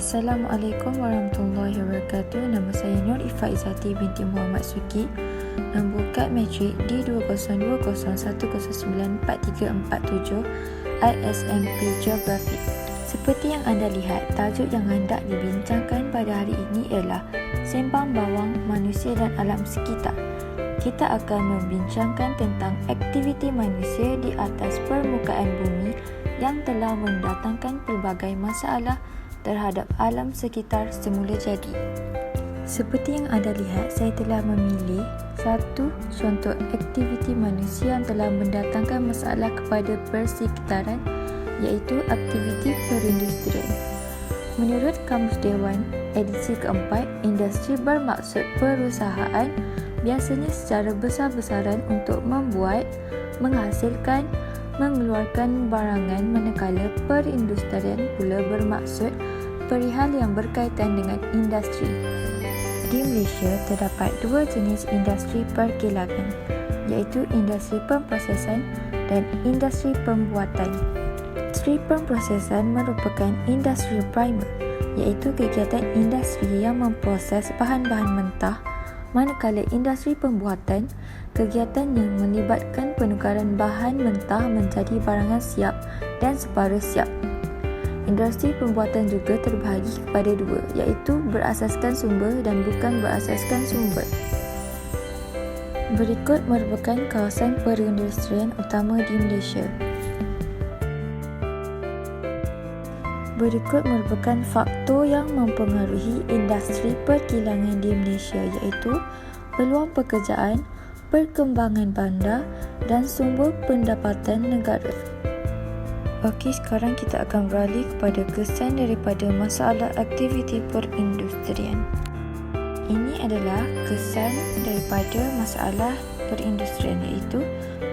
Assalamualaikum warahmatullahi wabarakatuh. Nama saya Nur Ifa Izzati binti Muhammad Suki. Nombor kad matrik D2021094347 ISMP Geografi. Seperti yang anda lihat, tajuk yang hendak dibincangkan pada hari ini ialah Sembang Bawang Manusia dan Alam Sekitar. Kita akan membincangkan tentang aktiviti manusia di atas permukaan bumi yang telah mendatangkan pelbagai masalah terhadap alam sekitar semula jadi. Seperti yang anda lihat, saya telah memilih satu contoh aktiviti manusia yang telah mendatangkan masalah kepada persekitaran, iaitu aktiviti perindustrian. Menurut Kamus Dewan edisi keempat, industri bermaksud perusahaan biasanya secara besar-besaran untuk membuat, menghasilkan, mengeluarkan barangan, manakala perindustrian pula bermaksud perihal yang berkaitan dengan industri. Di Malaysia terdapat dua jenis industri perkilangan, iaitu industri pemprosesan dan industri pembuatan. Industri pemprosesan merupakan industri primer, iaitu kegiatan industri yang memproses bahan-bahan mentah, manakala industri pembuatan, kegiatan yang melibatkan penukaran bahan mentah menjadi barangan siap dan separuh siap. Industri pembuatan juga terbahagi kepada dua, iaitu berasaskan sumber dan bukan berasaskan sumber. Berikut merupakan kawasan perindustrian utama di Malaysia. Berikut merupakan faktor yang mempengaruhi industri perkilangan di Malaysia, iaitu peluang pekerjaan, perkembangan bandar dan sumber pendapatan negara. Okey, sekarang kita akan beralih kepada kesan daripada masalah aktiviti perindustrian. Ini adalah kesan daripada masalah perindustrian, iaitu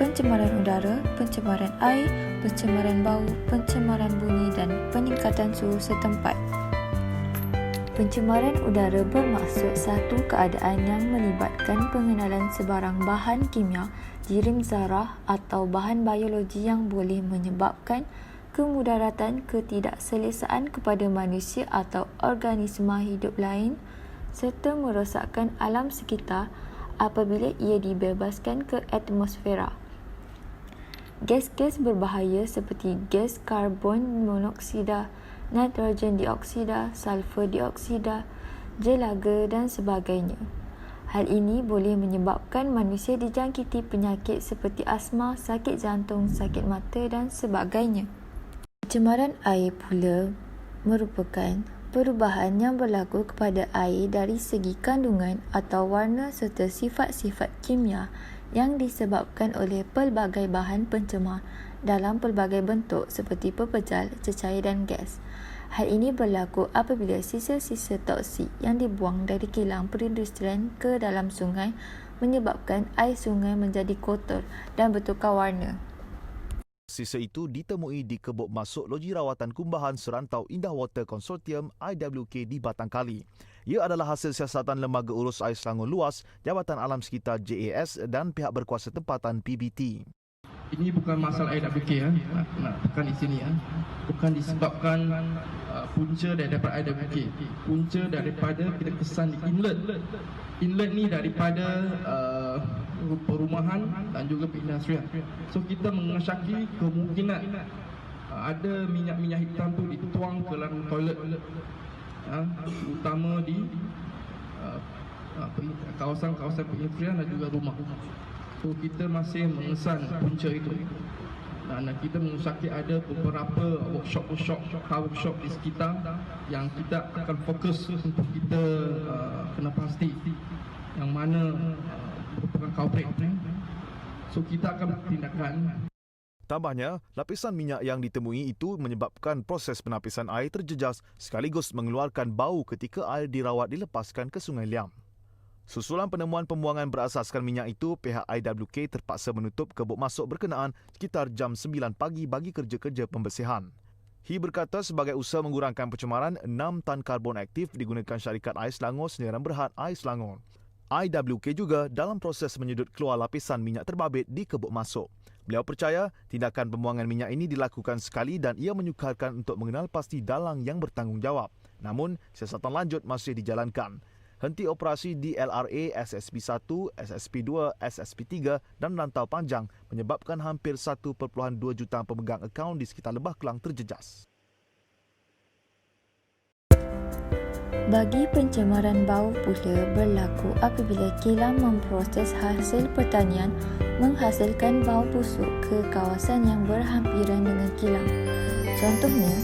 pencemaran udara, pencemaran air, pencemaran bau, pencemaran bunyi dan peningkatan suhu setempat. Pencemaran udara bermaksud satu keadaan yang melibatkan pengenalan sebarang bahan kimia, jirim zarah atau bahan biologi yang boleh menyebabkan kemudaratan, ketidakselesaan kepada manusia atau organisma hidup lain serta merosakkan alam sekitar apabila ia dibebaskan ke atmosfera. Gas-gas berbahaya seperti gas karbon monoksida, nitrogen dioksida, sulfur dioksida, jelaga dan sebagainya. Hal ini boleh menyebabkan manusia dijangkiti penyakit seperti asma, sakit jantung, sakit mata dan sebagainya. Pencemaran air pula merupakan perubahan yang berlaku kepada air dari segi kandungan atau warna serta sifat-sifat kimia yang disebabkan oleh pelbagai bahan pencemar dalam pelbagai bentuk seperti pepejal, cecair dan gas. Hal ini berlaku apabila sisa-sisa toksik yang dibuang dari kilang perindustrian ke dalam sungai menyebabkan air sungai menjadi kotor dan bertukar warna. Sisa itu ditemui di Kebuk Masuk Loji Rawatan Kumbahan Serantau Indah Water Consortium IWK di Batangkali. Ia adalah hasil siasatan Lembaga Urus Air Selangor Luas, Jabatan Alam Sekitar JAS dan pihak berkuasa tempatan PBT. Ini bukan masalah IWK nak tekan di sini bukan disebabkan punca daripada IWK. Punca daripada kita kesan di inlet. Inlet ni daripada perumahan dan juga perindustrian. So kita mengesyaki kemungkinan ada minyak-minyak hitam tu dituang ke dalam toilet, utama di kawasan-kawasan perindustrian dan juga rumah. So kita masih mengesan punca itu dan kita mengusahakan ada beberapa workshop di sekitar yang kita akan fokus untuk kita kena pasti yang mana merupakan culprit. So kita akan bertindakan. Tambahnya, lapisan minyak yang ditemui itu menyebabkan proses penapisan air terjejas sekaligus mengeluarkan bau ketika air dirawat dilepaskan ke Sungai Liam. Susulan penemuan pembuangan berasaskan minyak itu, pihak IWK terpaksa menutup Kebuk Masuk berkenaan sekitar jam 9 pagi bagi kerja-kerja pembersihan. Hi berkata sebagai usaha mengurangkan pencemaran, 6 tan karbon aktif digunakan syarikat Air Selangor Sendirian Berhad Air Selangor. IWK juga dalam proses menyedut keluar lapisan minyak terbabit di Kebuk Masuk. Beliau percaya tindakan pembuangan minyak ini dilakukan sekali dan ia menyukarkan untuk mengenal pasti dalang yang bertanggungjawab. Namun, siasatan lanjut masih dijalankan. Henti operasi di LRA, SSP-1, SSP-2, SSP-3 dan rantau panjang menyebabkan hampir 1.2 juta pemegang akaun di sekitar Lebah Kelang terjejas. Bagi pencemaran bau pula berlaku apabila kilang memproses hasil pertanian menghasilkan bau busuk ke kawasan yang berhampiran dengan kilang. Contohnya,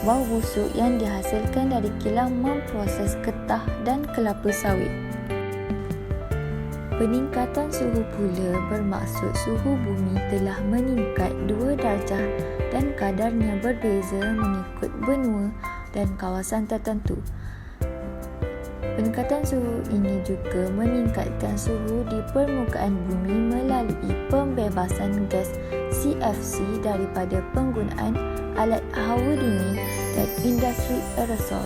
bau busuk yang dihasilkan dari kilang memproses getah dan kelapa sawit. Peningkatan suhu pula bermaksud suhu bumi telah meningkat 2 darjah dan kadarnya berbeza mengikut benua dan kawasan tertentu. Peningkatan suhu ini juga meningkatkan suhu di permukaan bumi melalui pembebasan gas CFC daripada penggunaan alat hawa dingin dan industri aerosol.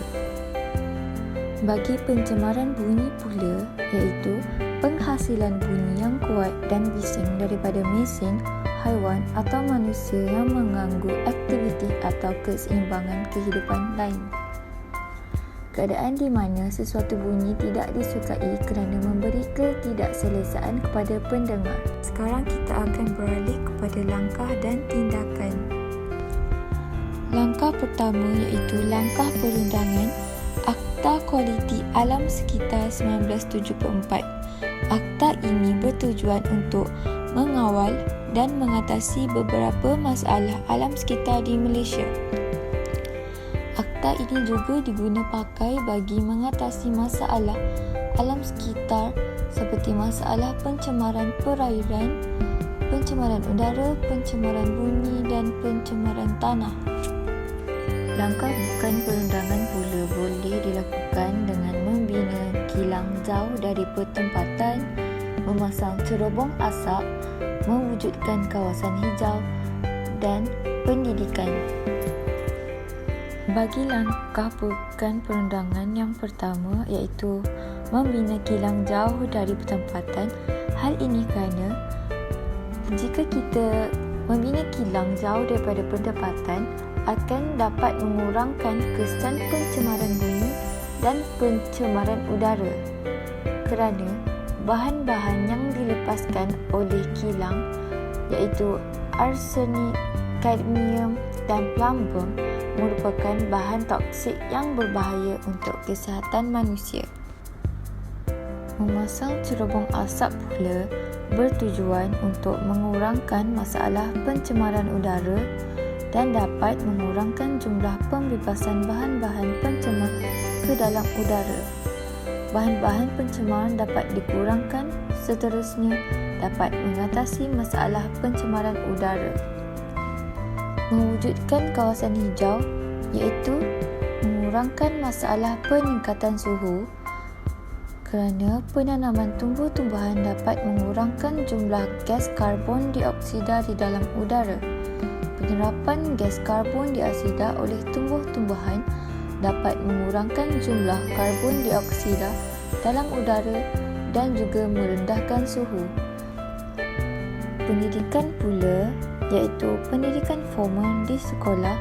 Bagi pencemaran bunyi pula, iaitu penghasilan bunyi yang kuat dan bising daripada mesin, haiwan atau manusia yang mengganggu aktiviti atau keseimbangan kehidupan lain. Keadaan di mana sesuatu bunyi tidak disukai kerana memberi ketidakselesaan kepada pendengar. Sekarang kita akan beralih kepada langkah dan tindakan. Langkah pertama iaitu langkah perundangan Akta Kualiti Alam Sekitar 1974. Akta ini bertujuan untuk mengawal dan mengatasi beberapa masalah alam sekitar di Malaysia. Akta ini juga diguna pakai bagi mengatasi masalah alam sekitar seperti masalah pencemaran perairan, pencemaran udara, pencemaran bunyi dan pencemaran tanah. Langkah bukan perundangan pula boleh dilakukan dengan membina kilang jauh dari pertempatan, memasang cerobong asap, mewujudkan kawasan hijau dan pendidikan. Bagi langkah bukan perundangan yang pertama iaitu membina kilang jauh dari pertempatan, hal ini kerana jika kita membina kilang jauh daripada pertempatan akan dapat mengurangkan kesan pencemaran bumi dan pencemaran udara kerana bahan-bahan yang dilepaskan oleh kilang iaitu arsenik, kadmium dan plumbum merupakan bahan toksik yang berbahaya untuk kesihatan manusia. Memasang cerobong asap pula bertujuan untuk mengurangkan masalah pencemaran udara dan dapat mengurangkan jumlah pembebasan bahan-bahan pencemar ke dalam udara. Bahan-bahan pencemaran dapat dikurangkan, seterusnya dapat mengatasi masalah pencemaran udara. Mewujudkan kawasan hijau iaitu mengurangkan masalah peningkatan suhu kerana penanaman tumbuh-tumbuhan dapat mengurangkan jumlah gas karbon dioksida di dalam udara. Penyerapan gas karbon dioksida oleh tumbuh-tumbuhan dapat mengurangkan jumlah karbon dioksida dalam udara dan juga merendahkan suhu. Pendidikan pula iaitu pendidikan formal di sekolah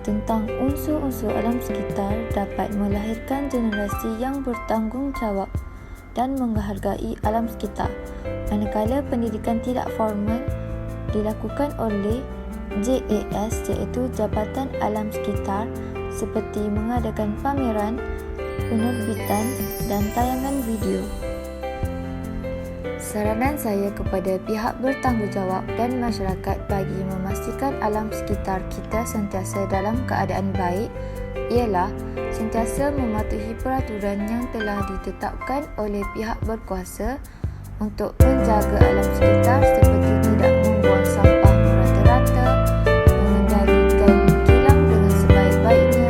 tentang unsur-unsur alam sekitar dapat melahirkan generasi yang bertanggungjawab dan menghargai alam sekitar. Manakala pendidikan tidak formal dilakukan oleh JAS iaitu Jabatan Alam Sekitar seperti mengadakan pameran, penerbitan dan tayangan video. Saranan saya kepada pihak bertanggungjawab dan masyarakat bagi memastikan alam sekitar kita sentiasa dalam keadaan baik ialah sentiasa mematuhi peraturan yang telah ditetapkan oleh pihak berkuasa untuk menjaga alam sekitar seperti tidak membuang sampah merata-rata, mengendalikan kilang dengan sebaik-baiknya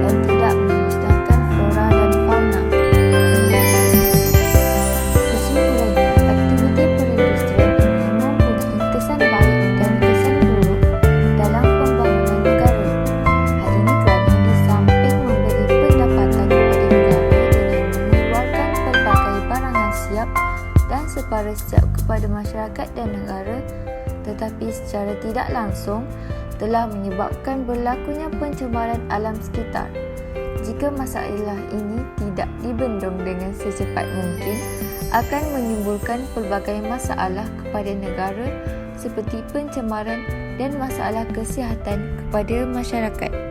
dan tidak memusnahkan flora dan fauna. Kesimpulannya, aktiviti perindustrian ini mempunyai kesan baik dan kesan buruk dalam pembangunan negara. Hal ini kerana di samping memberi pendapatan kepada negara dengan mengeluarkan pelbagai barangan siap dan separa siap kepada masyarakat dan negara, tetapi secara tidak langsung telah menyebabkan berlakunya pencemaran alam sekitar. Jika masalah ini tidak dibendung dengan secepat mungkin, akan menimbulkan pelbagai masalah kepada negara seperti pencemaran dan masalah kesihatan kepada masyarakat.